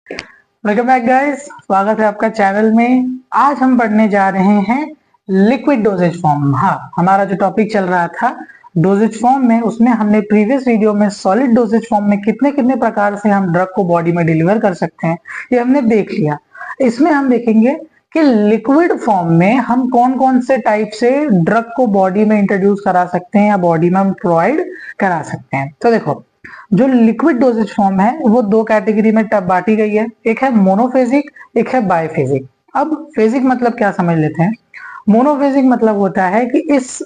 Welcome back guys, स्वागत है आपका चैनल में। आज हम पढ़ने जा रहे हैं लिक्विड डोजेज फॉर्म। हाँ, हमारा जो टॉपिक चल रहा था डोजेज फॉर्म में, उसमें हमने प्रीवियस वीडियो में सॉलिड डोजेज फॉर्म में कितने कितने प्रकार से हम ड्रग को बॉडी में डिलीवर कर सकते हैं ये हमने देख लिया। इसमें हम देखेंगे कि लिक्विड फॉर्म में हम कौन कौन से टाइप से ड्रग को बॉडी में इंट्रोड्यूस करा सकते हैं या बॉडी में हम प्रोवाइड करा सकते हैं। तो देखो, जो लिक्विड डोजेज फॉर्म है वो दो कैटेगरी में बांटी गई है। एक है मोनोफेजिक, एक है बायफेजिक। अब फेजिक मतलब क्या समझ लेते हैं। मोनोफेजिक मतलब होता है कि इस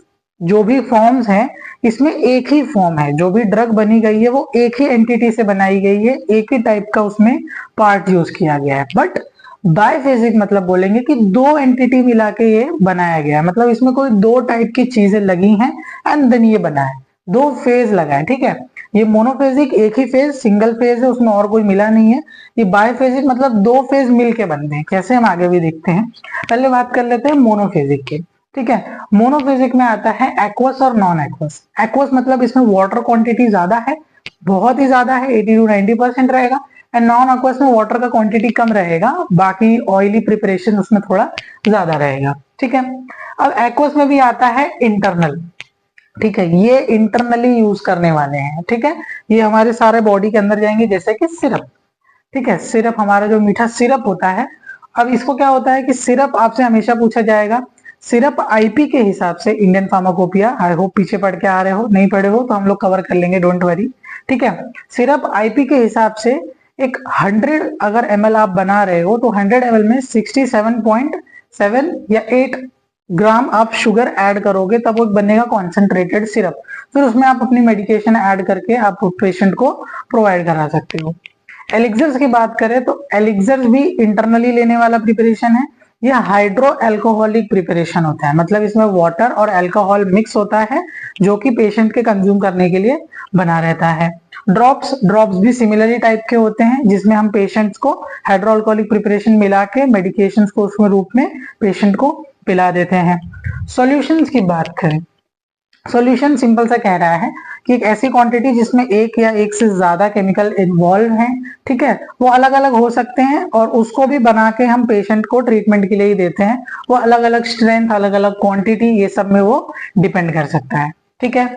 जो भी फॉर्म्स हैं इसमें एक ही फॉर्म है, जो भी ड्रग बनी गई है वो एक ही एंटिटी से बनाई गई है, एक ही टाइप का उसमें पार्ट यूज किया गया है। बट बायफेजिक मतलब बोलेंगे कि दो एंटिटी मिला के ये बनाया गया है, मतलब इसमें कोई दो टाइप की चीजें लगी हैं एंड देन ये बना है, दो फेज लगा है। ठीक है, ये मोनोफेजिक एक ही फेज सिंगल फेज है, उसमें और कोई मिला नहीं है। ये बायफेजिक मतलब दो फेज मिलके बनते हैं। कैसे, हम आगे भी देखते हैं। पहले बात कर लेते हैं मोनोफेजिक की। ठीक है, मोनोफेजिक में आता है एक्वस और नॉन एक्वस। एक्वस मतलब इसमें वाटर क्वांटिटी ज्यादा है, बहुत ही ज्यादा है, 80 to 90% रहेगा। एंड नॉन एक्वस में वाटर का क्वांटिटी कम रहेगा, बाकी ऑयली प्रिपरेशन उसमें थोड़ा ज्यादा रहेगा। ठीक है, अब एक्वस में भी आता है इंटरनल। ठीक है, ये इंटरनली यूज करने वाले हैं। ठीक है, ये हमारे सारे बॉडी के अंदर जाएंगे, जैसे कि सिरप। ठीक है, सिरप हमारा जो मीठा सिरप होता है। अब इसको क्या होता है कि सिरप आपसे हमेशा पूछा जाएगा। सिरप आईपी के हिसाब से, इंडियन फार्माकोपिया, आई होप पीछे पढ़ के आ रहे हो, नहीं पढ़े हो तो हम लोग कवर कर लेंगे, डोंट वरी। ठीक है, सिरप आईपी के हिसाब से एक 100 अगर एमएल आप बना रहे हो तो 100 एमएल में 67.7 या 8 ग्राम आप शुगर ऐड करोगे, तब वो बनेगा कॉन्सेंट्रेटेड सिरप। फिर उसमें आप अपनी मेडिकेशन ऐड करके आप पेशेंट को प्रोवाइड करा सकते हो। एलिक्सर्स की बात करें तो एलिक्सर्स भी इंटरनली लेने वाला प्रिपरेशन है। यह हाइड्रो अल्कोहलिक प्रिपरेशन होता है, मतलब इसमें वाटर और अल्कोहल मिक्स होता है, जो कि पेशेंट के कंज्यूम करने के लिए बना रहता है। ड्रॉप्स ड्रॉप्स भी सिमिलरली टाइप के होते हैं, जिसमें हम पेशेंट्स को हाइड्रो अल्कोहलिक प्रिपरेशन मिला के मेडिकेशन को उसमें रूप में पेशेंट को पिला देते हैं। सॉल्यूशंस की बात करें, सॉल्यूशन सिंपल सा कह रहा है कि एक ऐसी क्वांटिटी जिसमें एक या एक से ज्यादा केमिकल इन्वॉल्व हैं। ठीक है, वो अलग अलग हो सकते हैं और उसको भी बना के हम पेशेंट को ट्रीटमेंट के लिए ही देते हैं। वो अलग अलग स्ट्रेंथ, अलग अलग क्वांटिटी, ये सब में वो डिपेंड कर सकता है। ठीक है,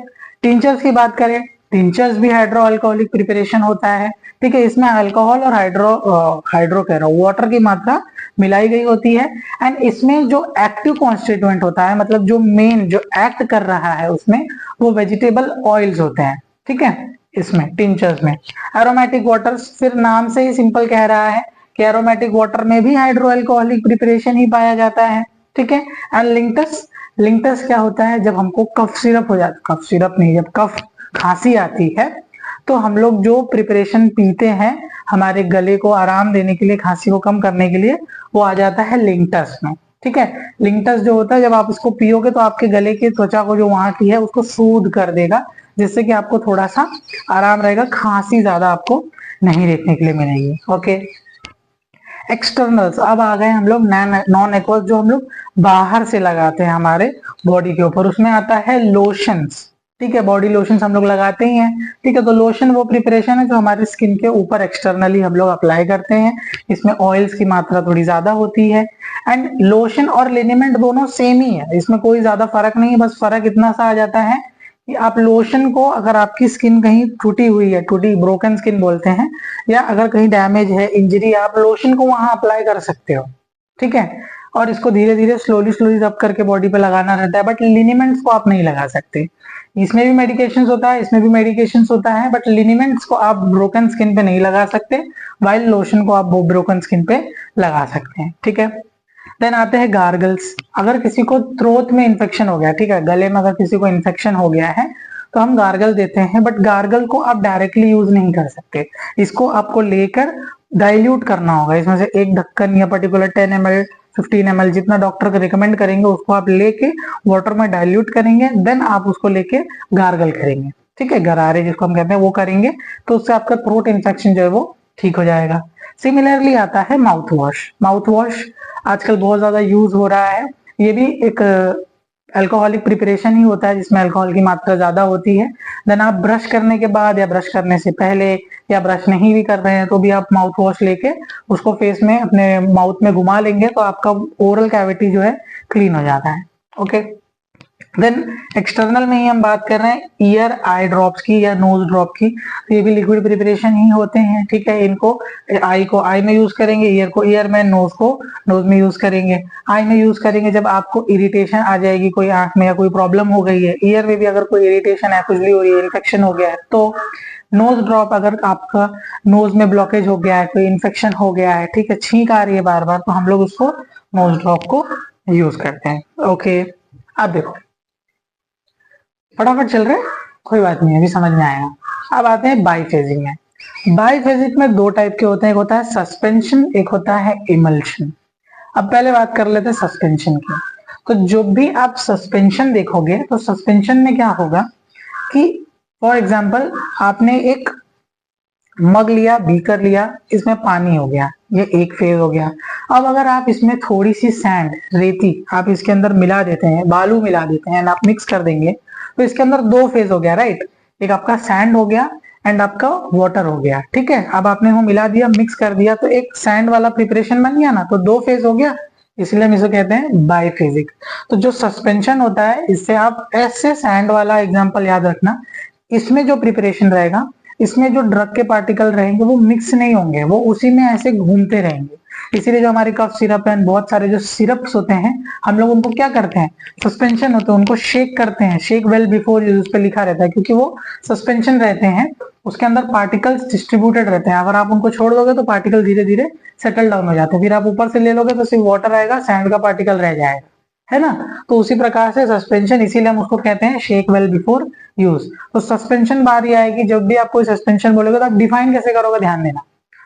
टिंचर्स की बात करें, टिंचर्स भी हाइड्रो अल्कोहलिक प्रिपरेशन होता है। ठीक है, इसमें अल्कोहल और हाइड्रो कह रहा हूँ, वाटर की मात्रा मिलाई गई होती है। एंड इसमें जो एक्टिव कॉन्स्टिट्यूएंट होता है, मतलब जो मेन जो एक्ट कर रहा है उसमें, वो वेजिटेबल ऑयल्स होते हैं। ठीक है, इसमें टिंचर्स में एरोमेटिक वाटर्स, फिर नाम से ही सिंपल कह रहा है कि एरोमेटिक वाटर में भी हाइड्रो अल्कोहलिक प्रिपरेशन ही पाया जाता है। ठीक है, एंड लिंक्टस, लिंक्टस क्या होता है, जब हमको कफ सिरप हो जाता, कफ सिरप नहीं, जब कफ खांसी आती है तो हम लोग जो प्रिपरेशन पीते हैं हमारे गले को आराम देने के लिए, खांसी को कम करने के लिए, वो आ जाता है लिंक्टस में। ठीक है, लिंक्टस जो होता है जब आप उसको पियोगे तो आपके गले की त्वचा को जो वहां की है उसको सूद कर देगा, जिससे कि आपको थोड़ा सा आराम रहेगा, खांसी ज्यादा आपको नहीं देखने के लिए मिलेगी। ओके, एक्सटर्नल्स, अब आ गए हम लोग नॉन एक्वस, जो हम लोग बाहर से लगाते हैं हमारे बॉडी के ऊपर। उसमें आता है लोशंस। ठीक है, बॉडी लोशंस हम लोग लगाते ही हैं। ठीक है, तो लोशन वो प्रिपरेशन है जो हमारे स्किन के ऊपर एक्सटर्नली हम लोग अप्लाई करते हैं। इसमें ऑयल्स की मात्रा थोड़ी ज्यादा होती है। एंड लोशन और लिनिमेंट दोनों सेम ही है, इसमें कोई ज्यादा फर्क नहीं है। बस फर्क इतना सा आ जाता है कि आप लोशन को, अगर आपकी स्किन कहीं टूटी हुई है, टूटी ब्रोकन स्किन बोलते हैं, या अगर कहीं डैमेज है, इंजरी, आप लोशन को वहां अप्लाई कर सकते हो। ठीक है, और इसको धीरे धीरे स्लोली स्लोली रब करके बॉडी पे लगाना रहता है, बट लिनिमेंट्स को आप नहीं लगा सकते। इसमें भी मेडिकेशन होता है, इसमें भी मेडिकेशन होता है, बट लिनिमेंट्स को आप ब्रोकन स्किन पे नहीं लगा सकते, वाइल लोशन को आप ब्रोकन स्किन पे लगा सकते हैं। ठीक है, देन आते हैं गार्गल्स। अगर किसी को थ्रोट में इन्फेक्शन हो गया, ठीक है, गले में अगर किसी को इन्फेक्शन हो गया है तो हम गार्गल देते हैं, बट गार्गल को आप डायरेक्टली यूज नहीं कर सकते। इसको आपको लेकर डाइल्यूट करना होगा, इसमें से एक ढक्कन या पर्टिकुलर 10 ml 15 ml जितना डॉक्टर को रिकमेंड करेंगे उसको आप लेके वाटर में डाइल्यूट करेंगे, देन आप उसको लेके गार्गल करेंगे। ठीक है, गरारे जिसको हम कहते हैं वो करेंगे, तो उससे आपका थ्रोट इन्फेक्शन जो है वो ठीक हो जाएगा। सिमिलरली आता है माउथ वॉश। माउथ वॉश आजकल बहुत ज्यादा यूज हो रहा है, ये भी एक अल्कोहलिक प्रिपरेशन ही होता है जिसमें अल्कोहल की मात्रा ज्यादा होती है। देन आप ब्रश करने के बाद या ब्रश करने से पहले या ब्रश नहीं भी कर रहे हैं तो भी आप माउथ वॉश लेके उसको फेस में अपने माउथ में घुमा लेंगे तो आपका ओरल कैविटी जो है क्लीन हो जाता है। ओके, देन एक्सटर्नल में ही हम बात कर रहे हैं ईयर आई ड्रॉप्स की या नोज ड्रॉप की, तो ये भी लिक्विड प्रिपरेशन ही होते हैं। ठीक है, इनको आई को आई में यूज करेंगे, ईयर को ईयर में, नोज को नोज में यूज करेंगे। आई में यूज करेंगे जब आपको इरिटेशन आ जाएगी कोई आंख में या कोई प्रॉब्लम हो गई है। ईयर में भी अगर कोई इरिटेशन है, खुजली हो रही है, इन्फेक्शन हो गया है तो नोज ड्रॉप, अगर आपका नोज में ब्लॉकेज हो गया है, कोई इन्फेक्शन हो गया है, ठीक है, छींक आ रही है बार बार, तो हम लोग उसको नोज ड्रॉप को यूज करते हैं। ओके, अब देखो फटाफट चल रहे हैं, कोई बात नहीं, अभी समझ में आएगा। अब आते हैं बाईफेजिक में। बाईफेजिक में दो टाइप के होते हैं, एक होता है सस्पेंशन, एक होता है इमल्शन। अब पहले बात कर लेते हैं सस्पेंशन की। तो जो भी आप सस्पेंशन देखोगे तो सस्पेंशन में क्या होगा कि फॉर एग्जाम्पल आपने एक मग लिया, बीकर लिया, इसमें पानी हो गया, ये एक फेज हो गया। अब अगर आप इसमें थोड़ी सी सैंड, रेती आप इसके अंदर मिला देते हैं, बालू मिला देते हैं, आप मिक्स कर देंगे तो इसके अंदर दो फेज हो गया, राइट। एक आपका सैंड हो गया एंड आपका वाटर हो गया। ठीक है, अब आपने वो मिला दिया, मिक्स कर दिया तो एक सैंड वाला प्रिपरेशन बन गया ना, तो दो फेज हो गया, इसलिए हम इसे कहते हैं बाईफेजिक। तो जो सस्पेंशन होता है इससे आप ऐसे सैंड वाला एग्जांपल याद रखना, इसमें जो प्रिपरेशन रहेगा, इसमें जो ड्रग के पार्टिकल रहेंगे वो मिक्स नहीं होंगे, वो उसी में ऐसे घूमते रहेंगे। इसीलिए जो हमारे कफ सिरप है, बहुत सारे जो सिरप्स होते हैं, हम लोग उनको क्या करते हैं, सस्पेंशन होते हैं, उनको शेक करते हैं, शेक वेल बिफोर यूज पे लिखा रहता है, क्योंकि वो सस्पेंशन रहते हैं, उसके अंदर पार्टिकल्स डिस्ट्रीब्यूटेड रहते हैं। अगर आप उनको छोड़ दोगे तो पार्टिकल धीरे धीरे सेटल डाउन हो जाते हैं, फिर आप ऊपर से ले लोगे तो सिर्फ वाटर आएगा, सैंड का पार्टिकल रह जाएगा, है ना। तो उसी प्रकार से सस्पेंशन, इसीलिए हम उसको कहते हैं शेक वेल बिफोर यूज। तो सस्पेंशन बारी आएगी, जब भी आप कोई सस्पेंशन बोलोगे तो आप डिफाइन कैसे करोगे, ध्यान देना।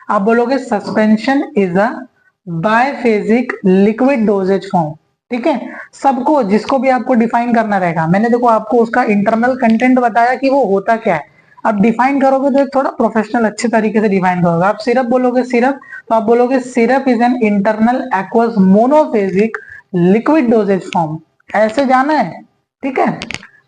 आप बोलोगे suspension is a biphasic liquid dosage form. ठीक है, सबको, जिसको भी आपको डिफाइन करना रहेगा, मैंने देखो आपको उसका इंटरनल कंटेंट बताया कि वो होता क्या है। अब डिफाइन करोगे तो थोड़ा प्रोफेशनल अच्छे तरीके से डिफाइन करोगे। आप सिरप बोलोगे सिरप, तो आप बोलोगे syrup is an internal aqueous monophasic liquid dosage form, ऐसे जाना है। ठीक है,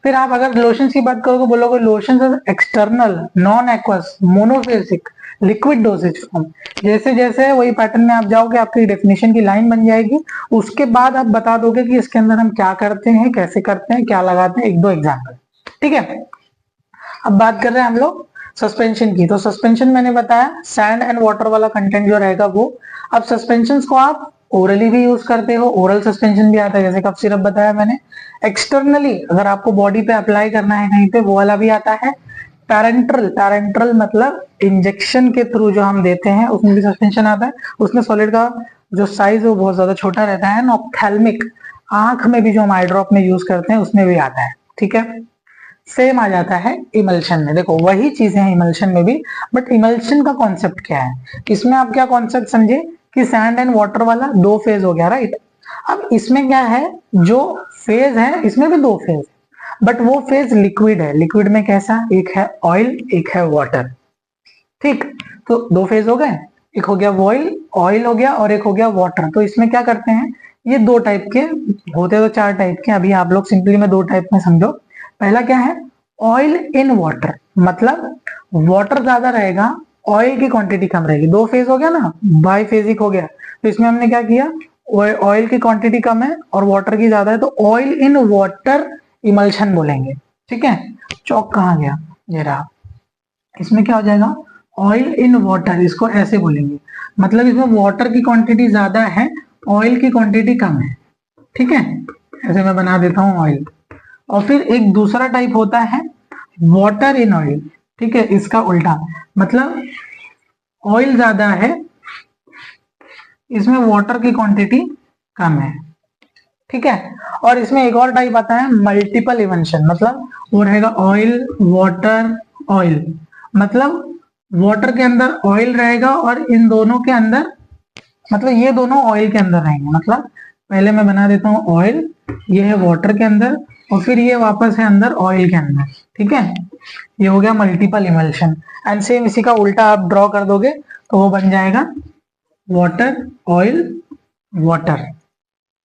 फिर आप अगर लोशन की बात करोगे बोलोगे lotion external non aqueous monophasic liquid dosage form. जैसे जैसे वही पैटर्न में आप जाओगे, आपकी डेफिनेशन की लाइन बन जाएगी, उसके बाद आप बता दोगे कि इसके अंदर हम क्या करते हैं, कैसे करते हैं, क्या लगाते हैं, एक दो एग्जाम्पल। ठीक है, अब बात कर रहे हैं हम लोग सस्पेंशन की। तो सस्पेंशन मैंने बताया सैंड एंड वाटर वाला कंटेंट जो रहेगा वो। अब सस्पेंशन को आप ओरली भी यूज करते हो, ओरल सस्पेंशन भी आता है, जैसे कफ सिरप बताया मैंने। एक्सटर्नली अगर आपको बॉडी पे अप्लाई करना है कहीं पे, वो वाला भी आता है। पैरेंट्रल, पैरेंट्रल मतलब इंजेक्शन के थ्रू जो हम देते हैं, उसमें भी सस्पेंशन आता है। उसमें सॉलिड का जो साइज है वो बहुत ज्यादा छोटा रहता है। ऑप्थेल्मिक, आंख में भी जो हम आई ड्रॉप में यूज करते हैं उसमें भी आता है। ठीक है, सेम आ जाता है इमल्शन में। देखो वही चीजें हैं इमल्शन में भी, बट इमल्शन का कॉन्सेप्ट क्या है, इसमें आप क्या कॉन्सेप्ट समझे कि सैंड एंड वाटर वाला दो फेज हो गया, राइट। अब इसमें क्या है, जो फेज है इसमें भी दो फेज, बट वो फेज लिक्विड है। लिक्विड में कैसा, एक है ऑयल, एक है वाटर। ठीक, तो दो फेज हो गए, एक हो गया ऑयल, ऑयल हो गया, और एक हो गया वाटर। तो इसमें क्या करते हैं, ये दो टाइप के होते, तो चार टाइप के, अभी आप लोग सिंपली में दो टाइप में समझो। पहला क्या है, ऑयल इन वाटर, मतलब वाटर ज्यादा रहेगा, ऑयल की क्वांटिटी कम रहेगी। दो फेज हो गया ना, बाईफेजिक हो गया। तो इसमें हमने क्या किया, ऑयल की क्वांटिटी कम है और वाटर की ज्यादा है, तो ऑयल इन वाटर इमल्शन बोलेंगे। ठीक है, चौक कहाँ गया, ये रहा। इसमें क्या हो जाएगा, ऑयल इन वाटर, इसको ऐसे बोलेंगे, मतलब इसमें वाटर की क्वांटिटी ज्यादा है, ऑयल की क्वांटिटी कम है। ठीक है, ऐसे मैं बना देता हूं ऑयल। और फिर एक दूसरा टाइप होता है वाटर इन ऑयल। ठीक है, इसका उल्टा, मतलब ऑयल ज्यादा है, इसमें वाटर की क्वांटिटी कम है। ठीक है, और इसमें एक और टाइप आता है मल्टीपल इमल्शन, मतलब वो रहेगा ऑयल वाटर ऑयल, मतलब वाटर के अंदर ऑयल रहेगा और इन दोनों के अंदर, मतलब ये दोनों ऑयल के अंदर रहेंगे। मतलब पहले मैं बना देता हूँ ऑयल, ये है वाटर के अंदर, और फिर ये वापस है अंदर ऑयल के अंदर। ठीक है, ये हो गया मल्टीपल इमल्शन। एंड सेम इसी का उल्टा आप ड्रॉ कर दोगे तो वो बन जाएगा वाटर ऑयल वाटर।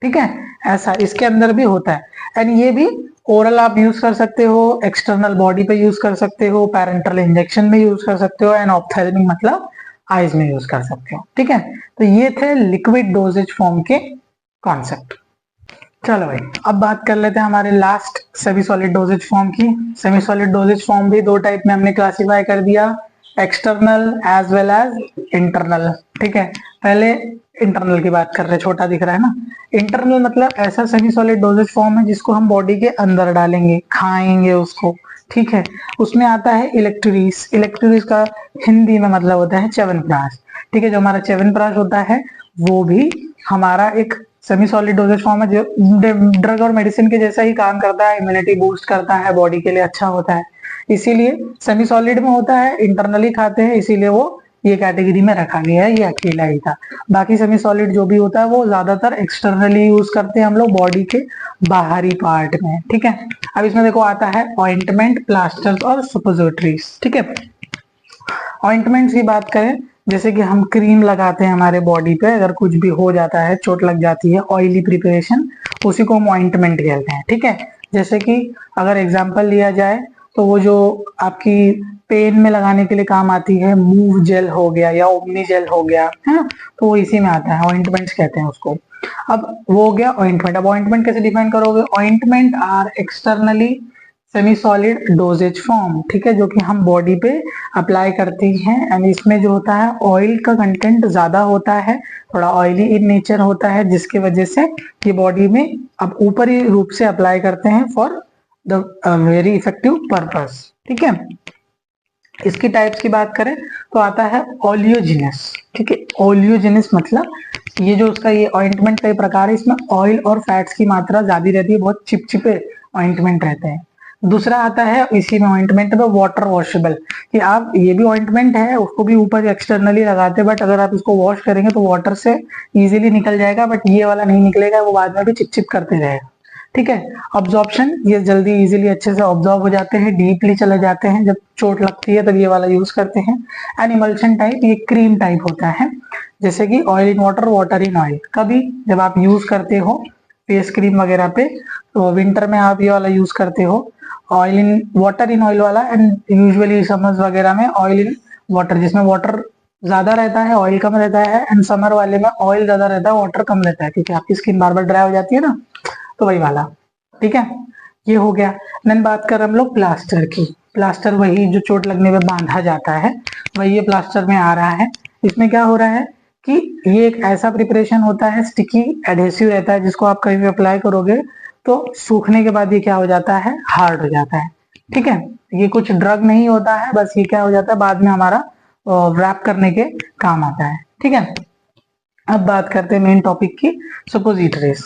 ठीक है, ऐसा इसके अंदर भी होता है। एंड ये भी ओरल आप यूज कर सकते हो, एक्सटर्नल बॉडी पे यूज कर सकते हो, पैरेंटल इंजेक्शन में यूज कर सकते हो, एंड ऑप्थेल्मिक मतलब आईज में यूज कर सकते हो। ठीक है, तो ये थे लिक्विड डोजेज फॉर्म के कॉन्सेप्ट। चलो भाई, अब बात कर लेते हैं हमारे last semi solid dosage form की। सेमी सॉलिड डोजेज फॉर्म भी दो टाइप में हमने क्लासिफाई कर दिया, external as well as internal. ठीक है, पहले इंटरनल की बात कर रहे हैं, छोटा दिख रहा है ना। इंटरनल मतलब ऐसा सेमी सॉलिड डोजेज फॉर्म है जिसको हम बॉडी के अंदर डालेंगे, खाएंगे उसको। ठीक है, उसमें आता है इलेक्ट्रीज। इलेक्ट्रीज का हिंदी में मतलब होता है च्यवनप्राश। ठीक है, जो हमारा च्यवनप्राश होता है वो भी हमारा एक सेमी सॉलिड डोजेज फॉर्म है, जो ड्रग और मेडिसिन के जैसा ही काम करता है, इम्यूनिटी बूस्ट करता है, बॉडी के लिए अच्छा होता है, इसीलिए सेमी सॉलिड में होता है। इंटरनली खाते हैं इसीलिए वो ये कैटेगरी में रखा गया है, ये अकेला ही था। बाकी सेमी सॉलिड जो भी होता है वो ज्यादातर एक्सटर्नली यूज करते हैं हम लोग बॉडी के बाहरी पार्ट में। ठीक है, अब इसमें देखो आता है ऑइंटमेंट, प्लास्टर्स और सुपोजिटरीज। ठीक है, ऑइंटमेंट्स की बात करें, जैसे कि हम क्रीम लगाते हैं हमारे बॉडी पे, अगर कुछ भी हो जाता है, चोट लग जाती है, ऑयली प्रिपरेशन, उसी को हम ऑइंटमेंट कहते हैं। ठीक है, जैसे कि अगर एग्जांपल लिया जाए तो वो जो आपकी पेन में लगाने के लिए काम आती है, मूव जेल हो गया या ओमनी जेल हो गया, है ना, तो वो इसी में आता है, ऑइंटमेंट्स कहते हैं उसको। अब वो हो गया ऑइंटमेंट। अब ऑइंटमेंट कैसे डिफाइन करोगे? Ointment are externally semi solid dosage form. ठीक है, जो कि हम बॉडी पे अप्लाई करते हैं, एंड इसमें जो होता है ऑयल का कंटेंट ज्यादा होता है, थोड़ा ऑयली इन नेचर होता है, जिसकी वजह से ये बॉडी में अब ऊपरी रूप से अप्लाई करते हैं for the very effective purpose. ठीक है, इसकी टाइप्स की बात करें तो आता है ओलियोजिनस। ठीक है, ओलियोजिनस मतलब ये जो उसका ये ऑइंटमेंट का प्रकार है, इसमें ऑयल और फैट्स की मात्रा ज्यादा रहती है, बहुत चिपचिपे ऑइंटमेंट रहते हैं। दूसरा आता है इसी में ऑइंटमेंट में वाटर वॉशेबल, कि आप ये भी ऑइंटमेंट है, उसको भी ऊपर एक्सटर्नली लगाते हैं, बट अगर आप इसको वॉश करेंगे तो वाटर से इजीली निकल जाएगा, बट ये वाला नहीं निकलेगा, वो बाद में भी चिपचिप करते रहेगा। ठीक है, ऑब्जॉर्प्शन, ये जल्दी इजीली अच्छे से ऑब्जॉर्ब हो जाते हैं, डीपली चले जाते हैं, जब चोट लगती है तब ये वाला यूज करते हैं। एंड इमल्शन टाइप, ये क्रीम टाइप होता है, जैसे कि oil in water, water in oil. कभी जब आप यूज करते हो फेस क्रीम वगैरह पे, तो विंटर में आप ये वाला यूज करते हो, oil in water in oil वाला, एंड यूजुअली समर्स वगैरह में ऑयल इन वाटर, जिसमें वाटर ज्यादा रहता है, ऑयल कम रहता है, एंड समर वाले में ऑयल ज्यादा रहता है, वाटर कम रहता है, क्योंकि आपकी स्किन बार बार ड्राई हो जाती है ना, तो वही वाला। ठीक है, ये हो गया। देन बात कर हम लोग प्लास्टर की। प्लास्टर वही जो चोट लगने पे बांधा जाता है, वही ये प्लास्टर में आ रहा है। इसमें क्या हो रहा है कि ये एक ऐसा प्रिपरेशन होता है, स्टिकी एडहेसिव रहता है, जिसको आप कहीं भी अप्लाई करोगे तो सूखने के बाद ये क्या हो जाता है, हार्ड हो जाता है। ठीक है, ये कुछ ड्रग नहीं होता है, बस ये क्या हो जाता है बाद में हमारा रैप करने के काम आता है। ठीक है, अब बात करते हैं मेन टॉपिक की, सुपोजिटरीज।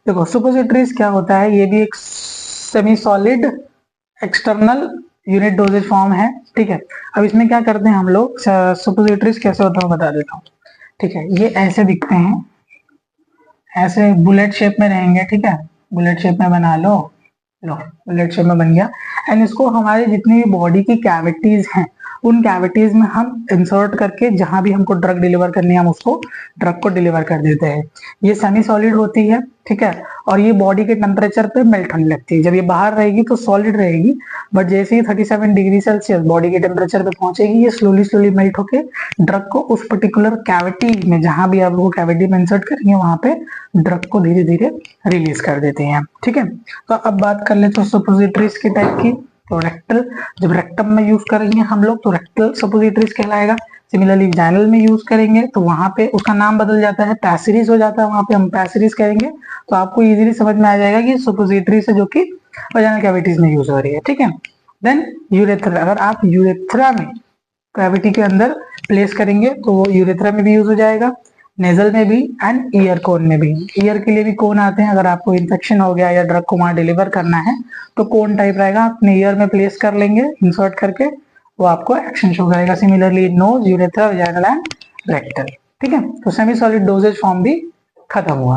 देखो सुपोजिटरीज क्या होता है, ये भी एक semi solid external unit doses form है। ठीक है, अब इसमें क्या करते हैं हम लोग, सुपोजिटरीज कैसे होता है बता देता हूँ। ठीक है, ये ऐसे दिखते हैं, ऐसे बुलेट शेप में रहेंगे। ठीक है, बुलेट शेप में बना लो, लो बुलेट शेप में बन गया। एंड इसको हमारे जितनी भी बॉडी की कैविटीज हैं, उन कैविटीज में हम इंसर्ट करके जहां भी हमको ड्रग डिलीवर करनी है, हम उसको ड्रग को डिलीवर कर देते हैं। ये सेमी सॉलिड होती है। ठीक है, और ये बॉडी के टेम्परेचर पे मेल्ट होने लगती है। जब ये बाहर रहेगी तो सॉलिड रहेगी, बट जैसे ही 37 डिग्री सेल्सियस बॉडी के टेम्परेचर पे पहुंचेगी, ये स्लोली स्लोली मेल्ट होके ड्रग को उस पर्टिकुलर कैविटी में, जहां भी आप वो कैविटी में इंसर्ट करेंगे, वहां पे ड्रग को धीरे धीरे रिलीज कर देते हैं। ठीक है, तो अब बात कर लेते हैं सुपोजिटरीज के टाइप की। तो रेक्टल, जब रेक्टम में यूज करेंगे हम लोग तो रेक्टल सुपोजिटरीज कहलाएगा। सिमिलरली वैजाइनल में यूज करेंगे तो वहां पे उसका नाम बदल जाता है, पैसिरीज हो जाता है, वहां पे हम पैसिरीज कहेंगे, तो आपको इजीली समझ में आ जाएगा कि सुपोजिटरी से जो कि वैजाइनल कैविटीज में यूज हो रही है। ठीक है, देन यूरेथ्रा, अगर आप यूरेथ्रा में कैविटी के अंदर प्लेस करेंगे तो वो यूरेथ्रा में भी यूज हो जाएगा, नेजल में भी, एंड ईयर कोन में भी। ईयर के लिए भी कोन आते हैं, अगर आपको इन्फेक्शन हो गया या ड्रग को वहां डिलीवर करना है तो कोन टाइप रहेगा, अपने ईयर में प्लेस कर लेंगे इंसर्ट करके, वो आपको एक्शन शो करेगा। Similarly nose, urethra, vaginal and rectal. ठीक है, तो सेमी सॉलिड डोजेज फॉर्म भी खत्म हुआ।